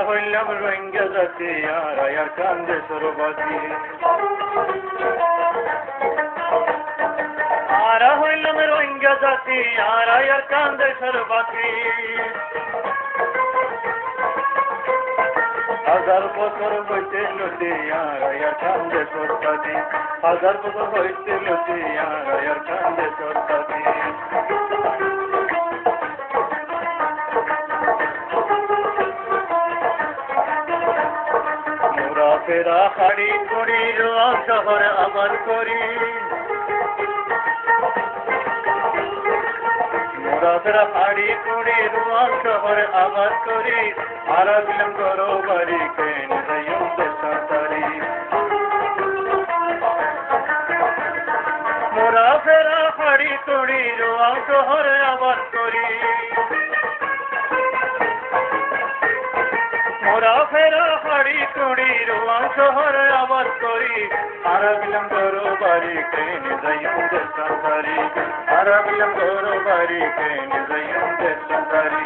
হইলাম রোহিঙ্গা জাতি আর আয়ার কান্দে সরবাতি আরা হইলাম রোহিঙ্গা জাতি আর আয়ার কান্দে সরবাতি হাজার বছর হইতে লতি আর আয়ার কান্দে সরবাতি হাজার বছর হইতে লতি আর আয়ার কান্দে সরবাতি ফেরা হাড়ি করি রোয়া শহর আবার করি মোরা ফেরা হাড়ি করি রোয়া শহর আবার করি আর বিলম করো বাড়ি কেন সরকারি মোরা ফেরা হাড়ি করি রোয়া শহর আবার করি মোরা ফেরা হাড়ি কুড়ি রোয়া শহর আবাদ করি আর বিলম করো বাড়ি কেন যাইম দেশ সরকারি আর বিলম করো বাড়ি কেন যাইম দেশ সরকারি